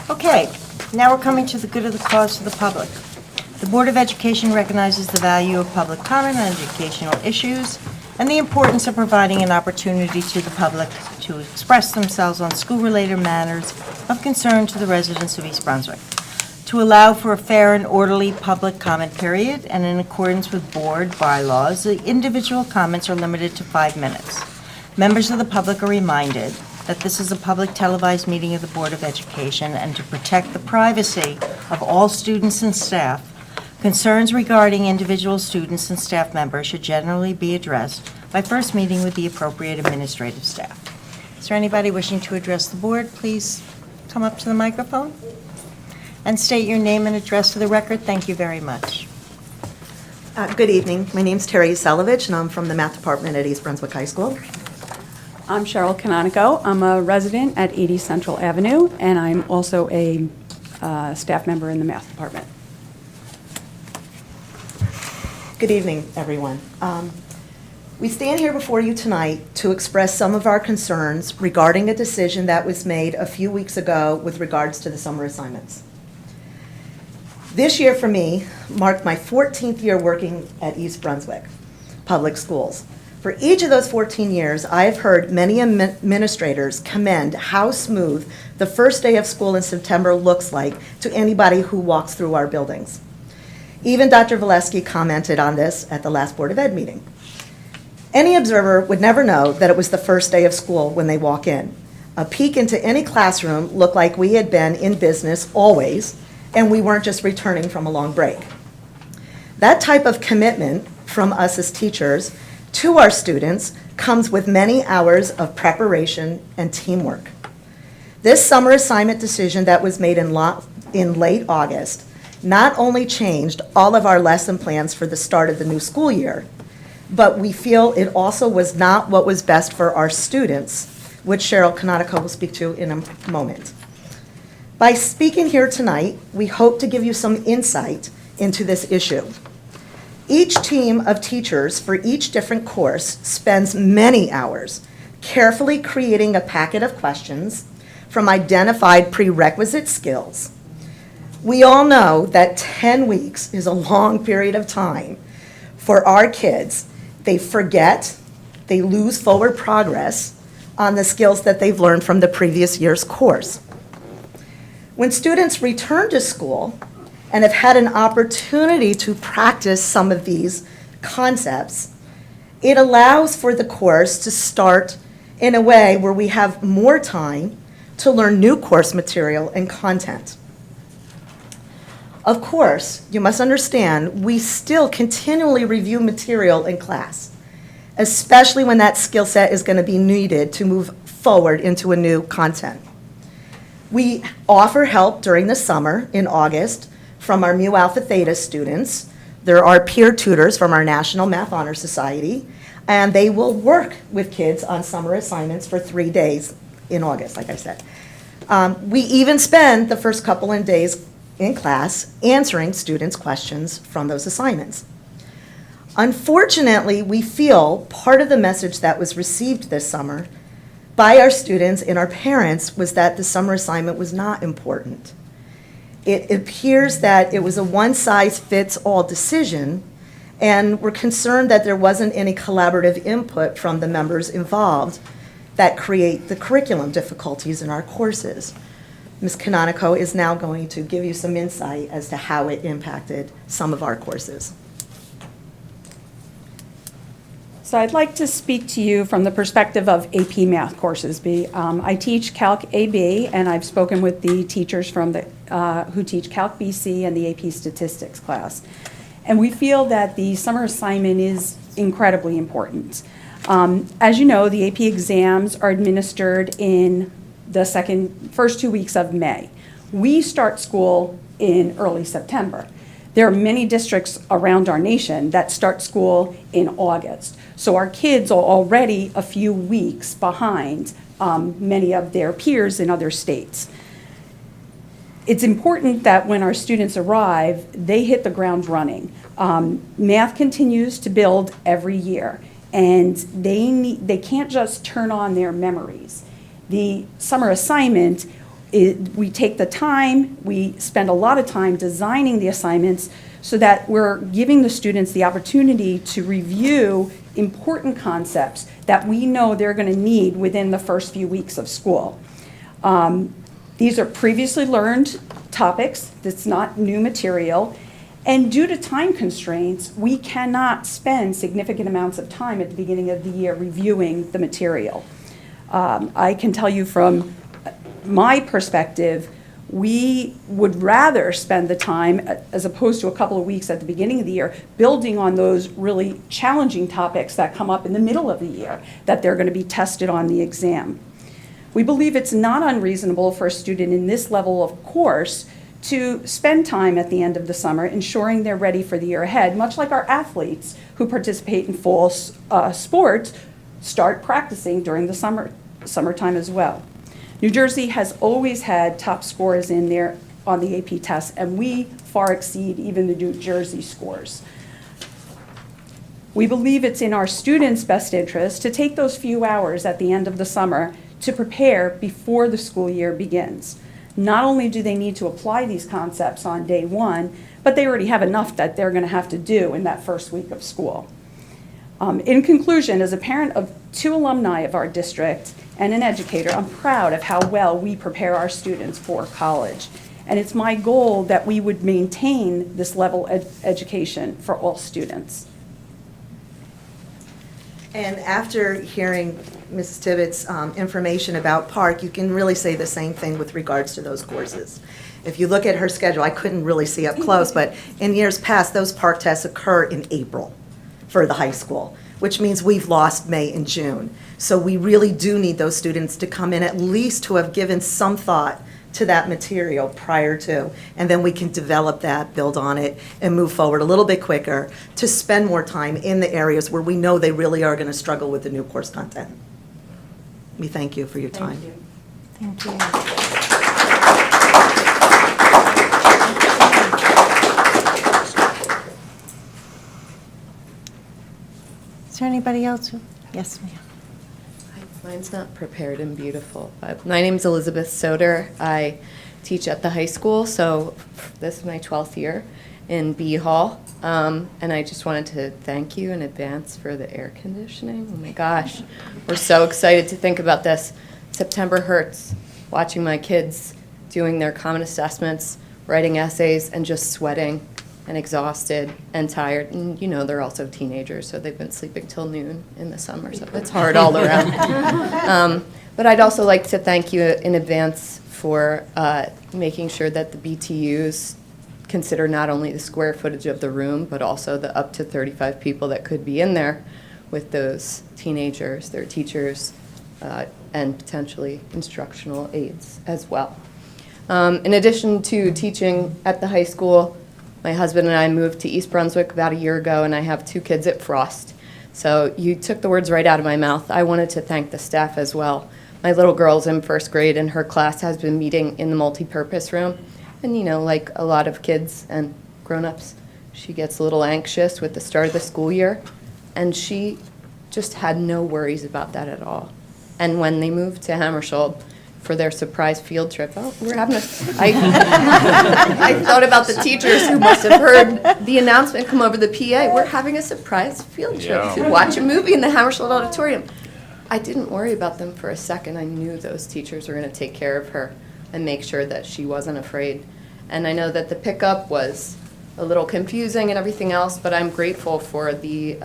Okay, now we're coming to the good of the cause for the public. The Board of Education recognizes the value of public comment on educational issues and the importance of providing an opportunity to the public to express themselves on school-related matters of concern to the residents of East Brunswick. To allow for a fair and orderly public comment period, and in accordance with board bylaws, the individual comments are limited to 5 minutes. Members of the public are reminded that this is a public televised meeting of the Board of Education, and to protect the privacy of all students and staff, concerns regarding individual students and staff members should generally be addressed by first meeting with the appropriate administrative staff. Is there anybody wishing to address the board? Please come up to the microphone and state your name and address for the record. Thank you very much. Good evening. My name's Terry Salovich, and I'm from the Math Department at East Brunswick High School. I'm Cheryl Canonico. I'm a resident at 80 Central Avenue, and I'm also a staff member in the Math Department. Good evening, everyone. We stand here before you tonight to express some of our concerns regarding a decision that was made a few weeks ago with regards to the summer assignments. This year for me marked my 14th year working at East Brunswick Public Schools. For each of those 14 years, I have heard many administrators commend how smooth the first day of school in September looks like to anybody who walks through our buildings. Even Dr. Valesky commented on this at the last Board of Ed meeting. Any observer would never know that it was the first day of school when they walk in. A peek into any classroom looked like we had been in business always, and we weren't just returning from a long break. That type of commitment from us as teachers to our students comes with many hours of preparation and teamwork. This summer assignment decision that was made in late August not only changed all of our lesson plans for the start of the new school year, but we feel it also was not what was best for our students, which Cheryl Canonico will speak to in a moment. By speaking here tonight, we hope to give you some insight into this issue. Each team of teachers for each different course spends many hours carefully creating a packet of questions from identified prerequisite skills. We all know that 10 weeks is a long period of time for our kids. They forget, they lose forward progress on the skills that they've learned from the previous year's course. When students return to school and have had an opportunity to practice some of these concepts, it allows for the course to start in a way where we have more time to learn new course material and content. Of course, you must understand, we still continually review material in class, especially when that skill set is going to be needed to move forward into a new content. We offer help during the summer in August from our Mu Alpha Theta students. There are peer tutors from our National Math Honor Society, and they will work with kids on summer assignments for 3 days in August, like I said. We even spend the first couple of days in class answering students' questions from those assignments. Unfortunately, we feel part of the message that was received this summer by our students and our parents was that the summer assignment was not important. It appears that it was a one-size-fits-all decision, and we're concerned that there wasn't any collaborative input from the members involved that create the curriculum difficulties in our courses. Ms. Canonico is now going to give you some insight as to how it impacted some of our courses. So I'd like to speak to you from the perspective of AP Math courses. I teach Calc AB, and I've spoken with the teachers from who teach Calc BC and the AP Statistics class. And we feel that the summer assignment is incredibly important. As you know, the AP exams are administered in the first 2 weeks of May. We start school in early September. There are many districts around our nation that start school in August. So our kids are already a few weeks behind many of their peers in other states. It's important that when our students arrive, they hit the ground running. Math continues to build every year, and they can't just turn on their memories. The summer assignment We take the time, we spend a lot of time designing the assignments so that we're giving the students the opportunity to review important concepts that we know they're going to need within the first few weeks of school. These are previously learned topics. That's not new material. And due to time constraints, we cannot spend significant amounts of time at the beginning of the year reviewing the material. I can tell you from my perspective, we would rather spend the time, as opposed to a couple of weeks at the beginning of the year, building on those really challenging topics that come up in the middle of the year, that they're going to be tested on the exam. We believe it's not unreasonable for a student in this level of course to spend time at the end of the summer ensuring they're ready for the year ahead, much like our athletes who participate in fall sports start practicing during the summertime as well. New Jersey has always had top scores in there on the AP test, and we far exceed even the New Jersey scores. We believe it's in our students' best interest to take those few hours at the end of the summer to prepare before the school year begins. Not only do they need to apply these concepts on day one, but they already have enough that they're going to have to do in that first week of school. In conclusion, as a parent of 2 alumni of our district and an educator, I'm proud of how well we prepare our students for college. And it's my goal that we would maintain this level of education for all students. And after hearing Mrs. Tibbetts' information about Park, you can really say the same thing with regards to those courses. If you look at her schedule, I couldn't really see up close, but in years past, those Park tests occur in April for the high school, which means we've lost May and June. So we really do need those students to come in at least to have given some thought to that material prior to, and then we can develop that, build on it, and move forward a little bit quicker to spend more time in the areas where we know they really are going to struggle with the new course content. We thank you for your time. Thank you. Thank you. Is there anybody else? Yes, ma'am. Mine's not prepared and beautiful. My name's Elizabeth Soder. I teach at the high school, so this is my 12th year in B Hall. And I just wanted to thank you in advance for the air conditioning. Oh my gosh, we're so excited to think about this. September hurts, watching my kids doing their common assessments, writing essays, and just sweating and exhausted and tired. And you know, they're also teenagers, so they've been sleeping till noon in the summer, so it's hard all around. But I'd also like to thank you in advance for making sure that the BTUs consider not only the square footage of the room, but also the up to 35 people that could be in there with those teenagers, their teachers, and potentially instructional aides as well. In addition to teaching at the high school, my husband and I moved to East Brunswick about a year ago, and I have 2 kids at Frost. So you took the words right out of my mouth. I wanted to thank the staff as well. My little girl's in 1st grade, and her class has been meeting in the multipurpose room. And you know, like a lot of kids and grown-ups, she gets a little anxious with the start of the school year, and she just had no worries about that at all. And when they moved to Hammersholt for their surprise field trip, we're having I thought about the teachers who must have heard the announcement come over the PA. We're having a surprise field trip to watch a movie in the Hammersholt Auditorium. I didn't worry about them for a second. I knew those teachers were going to take care of her and make sure that she wasn't afraid. And I know that the pickup was a little confusing and everything else, but I'm grateful for the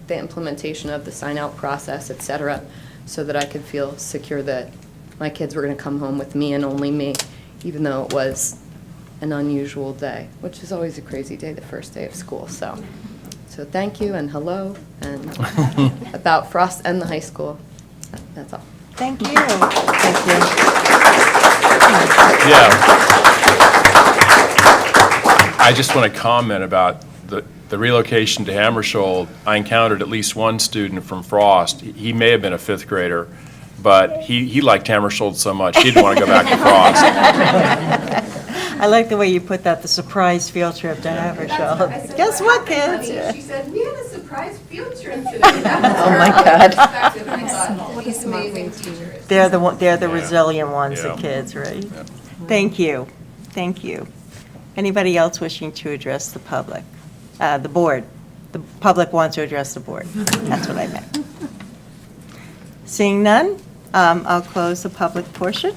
implementation of the sign-out process, et cetera, so that I could feel secure that my kids were going to come home with me and only me, even though it was an unusual day, which is always a crazy day, the first day of school. So thank you and hello, and about Frost and the high school. That's all. Thank you. Thank you. Yeah. I just want to comment about the relocation to Hammersholt. I encountered at least one student from Frost. He may have been a 5th grader, but he liked Hammersholt so much, he didn't want to go back to Frost. I like the way you put that, the surprise field trip to Hammersholt. Guess what, kids? She said, we had a surprise surprise field trip today. Oh my God. These amazing teachers. They're the Yeah. resilient ones, the Yeah. kids, right? Thank you, thank you. Anybody else wishing to address the public? The board? The public wants to address the board. That's what I meant. Seeing none, I'll close the public portion.